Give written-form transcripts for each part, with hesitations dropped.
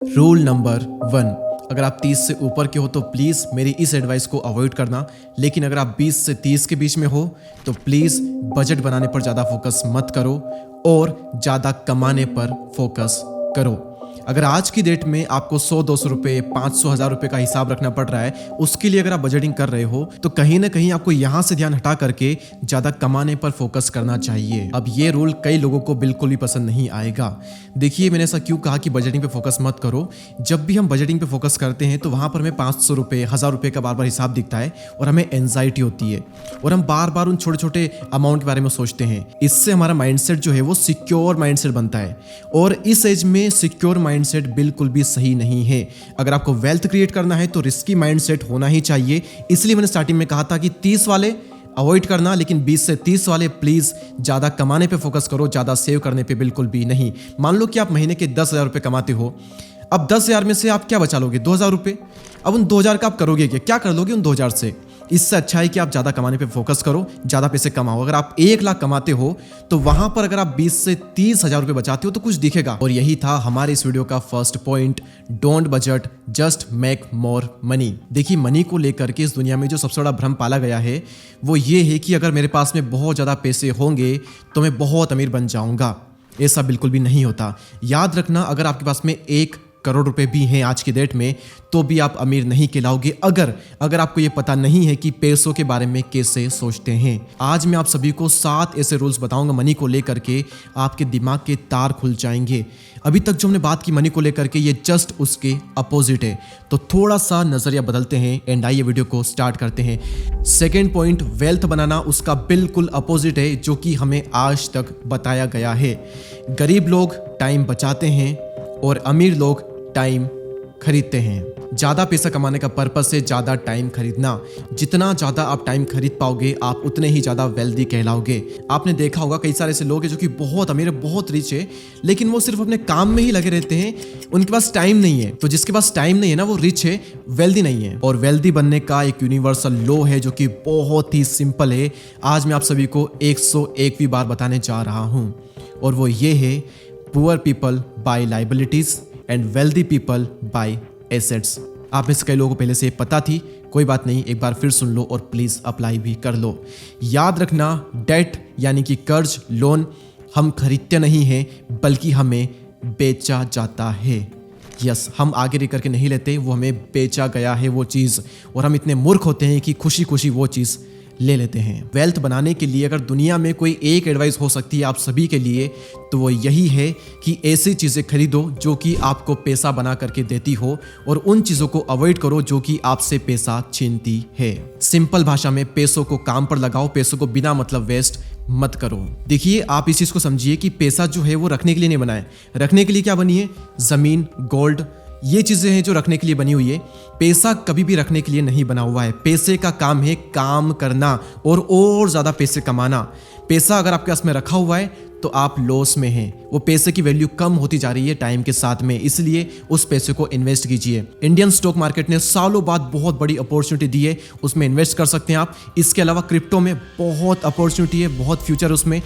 Rule number 1, अगर आप 30 से ऊपर के हो तो प्लीज़ मेरी इस एडवाइस को अवॉइड करना, लेकिन अगर आप 20 से 30 के बीच में हो तो प्लीज़ बजट बनाने पर ज़्यादा फोकस मत करो और ज़्यादा कमाने पर फोकस करो। अगर आज की डेट में आपको 100-200 रुपये, 500-1000 रुपये का हिसाब रखना पड़ रहा है, उसके लिए अगर आप बजटिंग कर रहे हो तो कहीं ना कहीं आपको यहाँ से ध्यान हटा करके ज़्यादा कमाने पर फोकस करना चाहिए। अब ये रूल कई लोगों को बिल्कुल भी पसंद नहीं आएगा। देखिए, मैंने ऐसा क्यों कहा कि बजटिंग पे फोकस मत करो। जब भी हम बजटिंग पे फोकस करते हैं तो वहाँ पर हमें 500 रुपये, 1000 रुपये का बार बार हिसाब दिखता है और हमें एंजाइटी होती है और हम बार बार उन छोटे छोटे अमाउंट के बारे में सोचते हैं। इससे हमारा माइंडसेट जो है वो सिक्योर माइंडसेट बनता है और इस एज में सिक्योर माइंडसेट बिल्कुल भी सही नहीं है। अगर आपको वेल्थ क्रिएट करना है तो रिस्की माइंडसेट होना ही चाहिए। इसलिए मैंने स्टार्टिंग में कहा था कि 30 वाले अवॉइड करना, लेकिन 20 से 30 वाले प्लीज ज्यादा कमाने पे फोकस करो, ज्यादा सेव करने पे बिल्कुल भी नहीं। मान लो कि आप महीने के 10,000 रुपये कमाते हो। अब 10,000 में से आप क्या बचा लोगे? 2,000 रुपये। अब उन 2,000 का आप करोगे क्या कर लोगे उन 2,000 से? इससे अच्छा है कि आप ज़्यादा कमाने पे फोकस करो, ज़्यादा पैसे कमाओ। अगर आप 1 लाख कमाते हो तो वहां पर अगर आप 20 से 30,000 रुपये बचाते हो तो कुछ दिखेगा। और यही था हमारे इस वीडियो का first point, don't budget, just make more money. देखिए, मनी को लेकर के इस दुनिया में जो सबसे बड़ा भ्रम पाला गया है वो ये है कि अगर मेरे पास में बहुत ज़्यादा पैसे होंगे तो मैं बहुत अमीर बन जाऊंगा। ऐसा बिल्कुल भी नहीं होता। याद रखना, अगर आपके पास में 1 करोड़ रुपए भी हैं आज की डेट में तो भी आप अमीर नहीं कहलाओगे अगर आपको ये पता नहीं है कि पैसों के बारे में कैसे सोचते हैं। आज मैं आप सभी को 7 ऐसे रूल्स बताऊंगा मनी को लेकर के, आपके दिमाग के तार खुल जाएंगे। अभी तक जो हमने बात की मनी को लेकर के, ये जस्ट उसके अपोजिट है। तो थोड़ा सा नजरिया बदलते हैं एंड आइए वीडियो को स्टार्ट करते हैं। सेकेंड पॉइंट, वेल्थ बनाना, उसका बिल्कुल अपोजिट है जो कि हमें आज तक बताया गया है। गरीब लोग टाइम बचाते हैं और अमीर लोग टाइम खरीदते हैं। ज्यादा पैसा कमाने का पर्पस है ज्यादा टाइम खरीदना। जितना ज्यादा आप टाइम खरीद पाओगे आप उतने ही ज्यादा वेल्दी कहलाओगे। आपने देखा होगा कई सारे ऐसे लोग हैं जो कि बहुत अमीर है, बहुत रिच है, लेकिन वो सिर्फ अपने काम में ही लगे रहते हैं, उनके पास टाइम नहीं है। तो जिसके पास टाइम नहीं है ना, वो रिच है, वेल्दी नहीं है। और वेल्दी बनने का एक यूनिवर्सल लॉ है जो कि बहुत ही सिंपल है। आज मैं आप सभी को 101वीं बार बताने जा रहा हूं और वो ये है, poor people buy liabilities and wealthy people buy assets. आप में से कई लोगों को पहले से पता थी, कोई बात नहीं, एक बार फिर सुन लो और प्लीज अप्लाई भी कर लो। याद रखना, डेट यानी कि कर्ज, लोन हम खरीदते नहीं हैं बल्कि हमें बेचा जाता है। यस, हम आगे रह करके नहीं लेते, वो हमें बेचा गया है वो चीज़, और हम इतने मूर्ख होते हैं कि खुशी खुशी वो चीज़ ले लेते हैं। वेल्थ बनाने के लिए अगर दुनिया में कोई एक एडवाइस हो सकती है आप सभी के लिए तो वो यही है कि ऐसी चीज़ें खरीदो जो कि आपको पैसा बना करके देती हो और उन चीज़ों को अवॉइड करो जो कि आपसे पैसा छीनती है। सिंपल भाषा में, पैसों को काम पर लगाओ, पैसों को बिना मतलब वेस्ट मत करो। देखिए, आप इस चीज़ को समझिए कि पैसा जो है वो रखने के लिए नहीं बना है। रखने के लिए क्या बनी है? ज़मीन, गोल्ड, ये चीजें हैं जो रखने के लिए बनी हुई है। पैसा कभी भी रखने के लिए नहीं बना हुआ है। पैसे का काम है काम करना और ज्यादा पैसे कमाना। पैसा अगर आपके पास में रखा हुआ है तो आप लॉस में हैं। वो पैसे की वैल्यू कम होती जा रही है टाइम के साथ में, इसलिए उस पैसे को इन्वेस्ट कीजिए। इंडियन स्टॉक मार्केट ने सालों बाद बहुत बड़ी अपॉर्चुनिटी दी है, उसमें इन्वेस्ट कर सकते हैं आप। इसके अलावा क्रिप्टो में बहुत अपॉर्चुनिटी है, बहुत फ्यूचर उसमें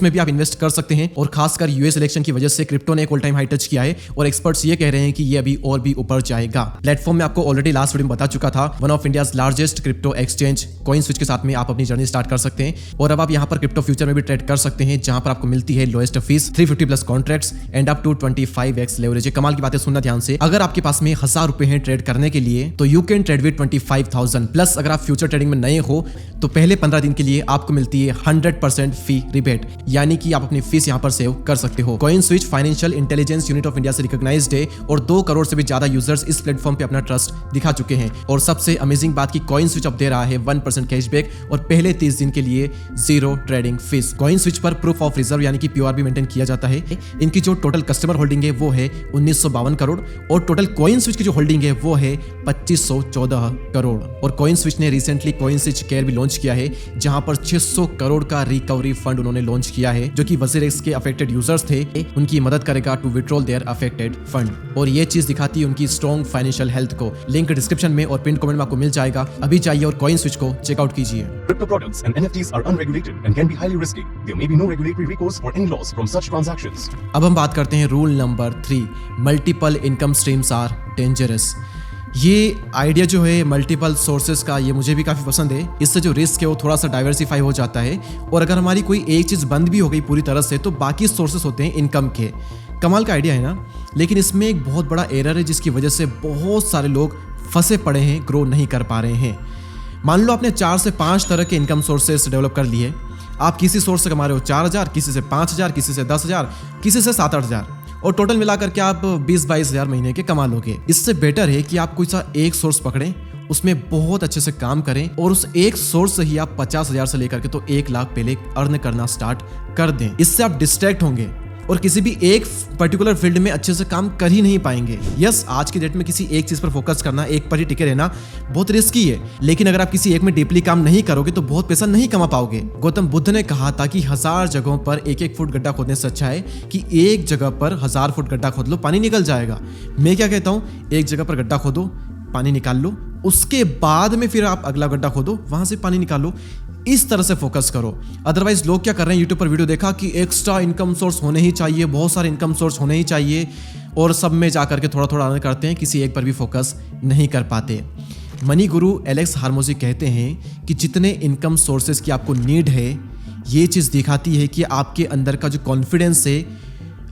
भी आप इन्वेस्ट कर सकते हैं। और खासकर यूएस इलेक्शन की वजह से क्रिप्टो ने एक ऑल टाइम हाई टच किया है और एक्सपर्ट्स ये कह रहे हैं कि ये अभी और भी ऊपर जाएगा। प्लेटफॉर्म में आपको ऑलरेडी लास्ट वीडियो में बता चुका था, one of India's largest crypto exchange CoinSwitch के साथ में आप अपनी जर्नी स्टार्ट कर सकते हैं। और अब आप यहाँ पर क्रिप्टो फ्यूचर में भी ट्रेड कर सकते हैं, जहां पर आपको मिलती है lowest fees, 350+ contracts and up to 25x leverage. कमाल की बातें सुनना ध्यान से। अगर आपके पास में 1000 रुपए हैं ट्रेड करने के लिए तो you can trade with 25,000 plus. अगर आप फ्यूचर ट्रेडिंग में नए हो तो पहले 15 दिन के लिए आपको मिलती है 100% फी रिबेट, यानी कि आप अपनी फीस यहां पर सेव कर सकते हो। CoinSwitch financial intelligence unit of India से रिकॉग्नाइज्ड है और 2 करोड़ से भी ज्यादा यूजर्स इस प्लेटफॉर्म पे अपना ट्रस्ट दिखा चुके हैं। और सबसे अमेजिंग बात की CoinSwitch अब दे रहा है 1% कैशबैक और पहले 30 दिन के लिए 0 ट्रेडिंग फीस। CoinSwitch पर प्रूफ ऑफ रिजर्व यानी कि POR भी मेंटेन किया जाता है। इनकी जो टोटल कस्टमर होल्डिंग है वो है 1952 करोड़ और टोटल CoinSwitch की जो होल्डिंग है वो है 2514 करोड़। और CoinSwitch ने रिसेंटली CoinSwitch केयर भी लॉन्च किया है, जहां पर 600 करोड़ का रिकवरी फंड उन्होंने लॉन्च किया है, जो कि वजीरेक्स के अफेक्टेड यूजर्स थे, उनकी मदद करेगा to withdrawal their affected fund. और ये चीज दिखाती है उनकी स्ट्रॉन्ग फाइनेंशियल हेल्थ को। लिंक डिस्क्रिप्शन में और पिन कमेंट में आपको मिल जाएगा। अभी जाइए और CoinSwitch को चेकआउट कीजिए। Crypto products and NFTs are unregulated and can be highly risky. There may be no regulatory recourse in-laws or in-laws from such transactions. अब हम बात करते हैं rule number 3, multiple income streams are dangerous. ये idea जो है multiple sources का, ये मुझे भी काफ़ी पसंद है। इससे जो रिस्क है वो थोड़ा सा डाइवर्सिफाई हो जाता है, और अगर हमारी कोई एक चीज़ बंद भी हो गई पूरी तरह से तो बाकी सोर्सेज होते हैं इनकम के। कमाल का आइडिया है ना, लेकिन इसमें एक बहुत बड़ा एरर है जिसकी वजह से बहुत सारे लोग फंसे पड़े हैं, ग्रो नहीं कर पा रहे हैं। मान लो आपने 4 से 5 तरह के इनकम सोर्सेज डेवलप कर लिए। आप किसी सोर्स से कमा रहे हो 4,000, किसी से 5,000, किसी से 10,000, किसी से 7-8 हज़ार, और टोटल मिलाकर के आप 20-22 हज़ार महीने के कमा लोगे। इससे बेटर है कि आप कोई सा एक सोर्स पकड़ें, उसमें बहुत अच्छे से काम करें, और उस एक सोर्स से ही आप 50,000 से लेकर के तो 1 लाख पहले अर्न करना स्टार्ट कर दें। इससे आप डिस्ट्रैक्ट होंगे और किसी भी एक पर्टिकुलर फील्ड में अच्छे से काम कर ही नहीं पाएंगे। यस, आज की डेट में किसी एक चीज पर फोकस करना, एक पर ही टिके रहना बहुत रिस्की है, लेकिन अगर आप किसी एक में डीपली काम नहीं करोगे तो बहुत पैसा नहीं कमा पाओगे। गौतम बुद्ध ने कहा था कि 1000 जगहों पर 1-1 फुट गड्ढा खोदने से अच्छा है कि एक जगह पर 1000 फुट गड्ढा खोद लो, पानी निकल जाएगा। मैं क्या कहता हूँ, एक जगह पर गड्ढा खोदो, पानी निकाल लो, उसके बाद में फिर आप अगला गड्ढा खोदो, वहां से पानी निकालो। इस तरह से फोकस करो। अदरवाइज लोग क्या कर रहे हैं, यूट्यूब पर वीडियो देखा कि एक्स्ट्रा इनकम सोर्स होने ही चाहिए, बहुत सारे इनकम सोर्स होने ही चाहिए, और सब में जाकर के थोड़ा थोड़ा अर्न करते हैं, किसी एक पर भी फोकस नहीं कर पाते। मनी गुरु एलेक्स हार्मोजी कहते हैं कि जितने इनकम सोर्सेज की आपको नीड है, ये चीज़ दिखाती है कि आपके अंदर का जो कॉन्फिडेंस है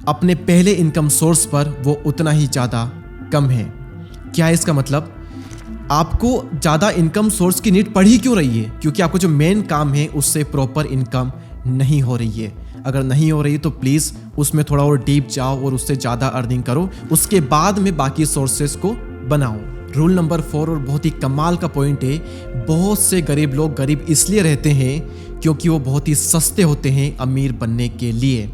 अपने पहले इनकम सोर्स पर, वो उतना ही ज़्यादा कम है। क्या है इसका मतलब? आपको ज़्यादा इनकम सोर्स की नीड पड़ ही क्यों रही है? क्योंकि आपको जो मेन काम है उससे प्रॉपर इनकम नहीं हो रही है। अगर नहीं हो रही तो प्लीज़ उसमें थोड़ा और डीप जाओ और उससे ज़्यादा अर्निंग करो, उसके बाद में बाकी सोर्सेज को बनाओ। रूल नंबर 4 और बहुत ही कमाल का पॉइंट है, बहुत से गरीब लोग गरीब इसलिए रहते हैं क्योंकि वो बहुत ही सस्ते होते हैं अमीर बनने के लिए।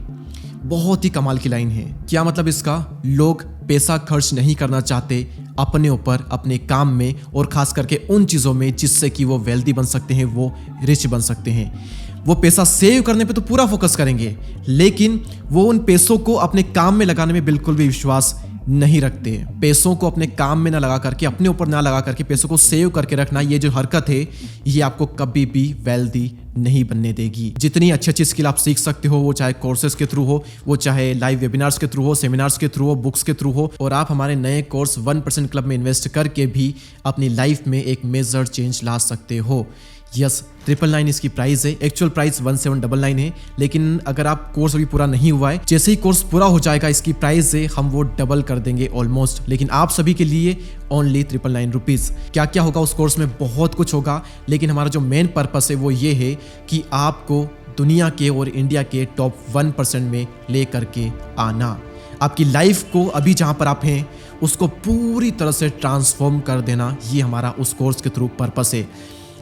बहुत ही कमाल की लाइन है। क्या मतलब इसका? लोग पैसा खर्च नहीं करना चाहते अपने ऊपर, अपने काम में, और खास करके उन चीज़ों में जिससे कि वो वेल्दी बन सकते हैं, वो रिच बन सकते हैं। वो पैसा सेव करने पे तो पूरा फोकस करेंगे, लेकिन वो उन पैसों को अपने काम में लगाने में बिल्कुल भी विश्वास नहीं रखते। पैसों को अपने काम में ना लगा करके, अपने ऊपर ना लगा करके पैसों को सेव करके रखना, ये जो हरकत है ये आपको कभी भी वेल्दी नहीं बनने देगी। जितनी अच्छी अच्छी स्किल आप सीख सकते हो, वो चाहे कोर्सेज के थ्रू हो, वो चाहे लाइव वेबिनार्स के थ्रू हो, सेमिनार्स के थ्रू हो, बुक्स के थ्रू हो, और आप हमारे नए कोर्स 1% क्लब में इन्वेस्ट करके भी अपनी लाइफ में एक मेजर चेंज ला सकते हो। यस, 999 इसकी प्राइस है, एक्चुअल प्राइस 1799 है, लेकिन अगर आप कोर्स अभी पूरा नहीं हुआ है, जैसे ही कोर्स पूरा हो जाएगा इसकी प्राइस है हम वो डबल कर देंगे ऑलमोस्ट। लेकिन आप सभी के लिए ओनली 999 रुपीज़। क्या क्या होगा उस कोर्स में? बहुत कुछ होगा, लेकिन हमारा जो मेन पर्पस है वो ये है कि आपको दुनिया के और इंडिया के टॉप 1% में ले करके आना, आपकी लाइफ को अभी जहाँ पर आप हैं उसको पूरी तरह से ट्रांसफॉर्म कर देना। ये हमारा उस कोर्स के थ्रू पर्पस है।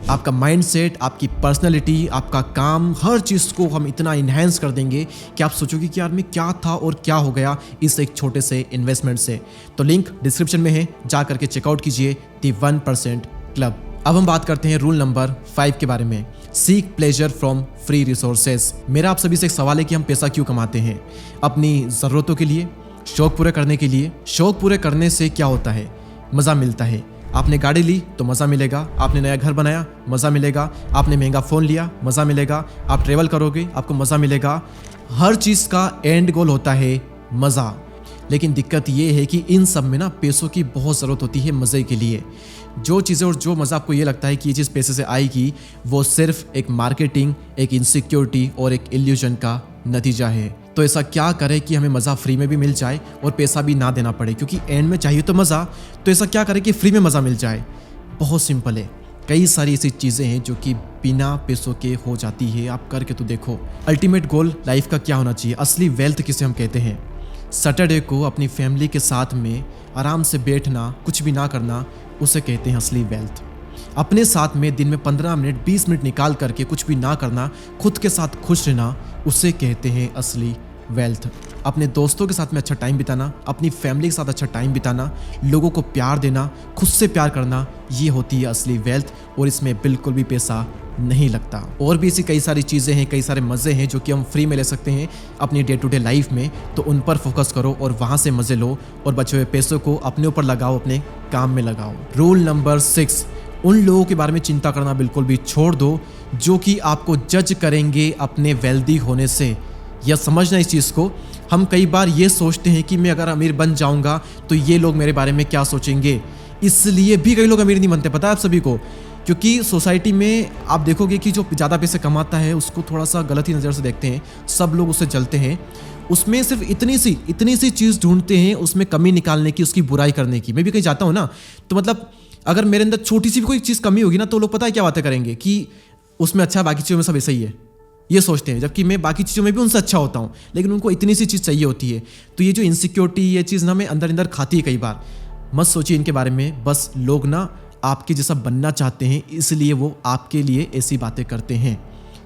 आपका माइंडसेट, आपकी पर्सनैलिटी, आपका काम, हर चीज़ को हम इतना इन्हेंस कर देंगे कि आप सोचोगे कि यार मैं क्या था और क्या हो गया इस एक छोटे से इन्वेस्टमेंट से। तो लिंक डिस्क्रिप्शन में है, जा करके चेकआउट कीजिए दी 1% क्लब। अब हम बात करते हैं रूल नंबर 5 के बारे में, seek pleasure from free resources. मेरा आप सभी से एक सवाल है कि हम पैसा क्यों कमाते हैं? अपनी ज़रूरतों के लिए, शौक पूरे करने के लिए। शौक पूरे करने से क्या होता है? मज़ा मिलता है। आपने गाड़ी ली तो मज़ा मिलेगा, आपने नया घर बनाया मज़ा मिलेगा, आपने महंगा फ़ोन लिया मज़ा मिलेगा, आप ट्रेवल करोगे आपको मज़ा मिलेगा। हर चीज़ का एंड गोल होता है मज़ा। लेकिन दिक्कत ये है कि इन सब में ना पैसों की बहुत ज़रूरत होती है मज़े के लिए। जो चीज़ें और जो मज़ा आपको ये लगता है कि ये चीज़ पैसे से आएगी, वो सिर्फ एक मार्केटिंग, एक इनसिक्योरिटी और एक इल्यूजन का नतीजा है। तो ऐसा क्या करें कि हमें मज़ा फ्री में भी मिल जाए और पैसा भी ना देना पड़े, क्योंकि एंड में चाहिए तो मज़ा। तो ऐसा क्या करें कि फ्री में मज़ा मिल जाए? बहुत सिंपल है। कई सारी ऐसी चीज़ें हैं जो कि बिना पैसों के हो जाती है, आप करके तो देखो। अल्टीमेट गोल लाइफ का क्या होना चाहिए? असली वेल्थ किसे हम कहते हैं? सैटरडे को अपनी फैमिली के साथ में आराम से बैठना, कुछ भी ना करना, उसे कहते हैं असली वेल्थ। अपने साथ में दिन में 15 मिनट 20 मिनट निकाल करके कुछ भी ना करना, खुद के साथ खुश रहना, उसे कहते हैं असली वेल्थ। अपने दोस्तों के साथ में अच्छा टाइम बिताना, अपनी फैमिली के साथ अच्छा टाइम बिताना, लोगों को प्यार देना, खुद से प्यार करना, ये होती है असली वेल्थ। और इसमें बिल्कुल भी पैसा नहीं लगता। और भी ऐसी कई सारी चीज़ें हैं, कई सारे मज़े हैं जो कि हम फ्री में ले सकते हैं अपनी डे टू डे लाइफ में। तो उन पर फोकस करो और वहाँ से मज़े लो, और बचे हुए पैसों को अपने ऊपर लगाओ, अपने काम में लगाओ। रूल नंबर 6, उन लोगों के बारे में चिंता करना बिल्कुल भी छोड़ दो जो कि आपको जज करेंगे अपने वेल्दी होने से। या समझना इस चीज़ को। हम कई बार ये सोचते हैं कि मैं अगर अमीर बन जाऊंगा तो ये लोग मेरे बारे में क्या सोचेंगे, इसलिए भी कई लोग अमीर नहीं बनते, पता है आप सभी को। क्योंकि सोसाइटी में आप देखोगे कि जो ज़्यादा पैसे कमाता है उसको थोड़ा सा गलत ही नज़र से देखते हैं, सब लोग उससे जलते हैं। उसमें सिर्फ इतनी सी चीज़ ढूंढते हैं उसमें कमी निकालने की, उसकी बुराई करने की। मैं भी कहीं जाता हूँ ना, तो मतलब अगर मेरे अंदर छोटी सी भी कोई चीज़ कमी होगी ना, तो लोग पता है क्या बातें करेंगे कि उसमें अच्छा, बाकी चीज़ों में सब ऐसा ही है, ये सोचते हैं। जबकि मैं बाकी चीज़ों में भी उनसे अच्छा होता हूँ, लेकिन उनको इतनी सी चीज़ चाहिए होती है। तो ये जो इनसिक्योरिटी, ये चीज़ ना मैं अंदर खाती है कई बार। मत सोचिए इनके बारे में, बस लोग ना आपके जैसा बनना चाहते हैं, इसलिए वो आपके लिए ऐसी बातें करते हैं।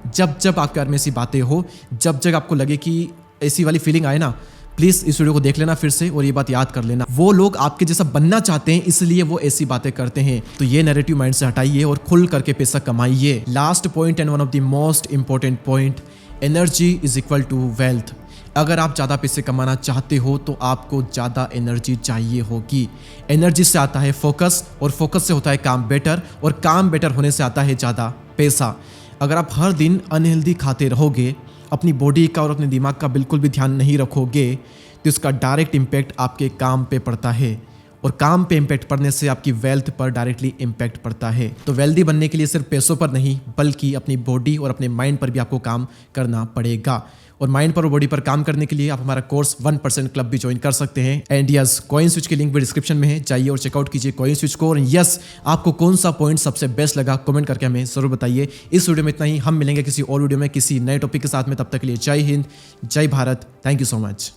जब आपके बारे में ऐसी बातें हो, जब आपको लगे कि ऐसी वाली फीलिंग आए ना, प्लीज़ इस वीडियो को देख लेना फिर से और ये बात याद कर लेना। वो लोग आपके जैसा बनना चाहते हैं, इसलिए वो ऐसी बातें करते हैं। तो ये नैरेटिव माइंड से हटाइए और खुल करके पैसा कमाइए। Last point and one of the most important point, energy is equal to wealth. अगर आप ज़्यादा पैसे कमाना चाहते हो तो आपको ज़्यादा एनर्जी चाहिए होगी। एनर्जी से आता है फोकस, और फोकस से होता है काम बेटर, और काम बेटर होने से आता है ज़्यादा पैसा। अगर आप हर दिन अनहेल्दी खाते रहोगे, अपनी बॉडी का और अपने दिमाग का बिल्कुल भी ध्यान नहीं रखोगे, तो इसका डायरेक्ट इम्पैक्ट आपके काम पे पड़ता है, और काम पे इम्पैक्ट पड़ने से आपकी वेल्थ पर डायरेक्टली इम्पैक्ट पड़ता है। तो वेल्दी बनने के लिए सिर्फ पैसों पर नहीं, बल्कि अपनी बॉडी और अपने माइंड पर भी आपको काम करना पड़ेगा। और माइंड पर और बॉडी पर काम करने के लिए आप हमारा कोर्स 1% क्लब भी ज्वाइन कर सकते हैं। एंड यस, कॉइन स्विच की लिंक भी डिस्क्रिप्शन में है, जाइए और चेकआउट कीजिए कॉइन स्विच को। और यस, आपको कौन सा पॉइंट सबसे बेस्ट लगा कमेंट करके हमें जरूर बताइए। इस वीडियो में इतना ही, हम मिलेंगे किसी और वीडियो में किसी नए टॉपिक के साथ में। तब तक के लिए जय हिंद, जय Bharat, thank you so much.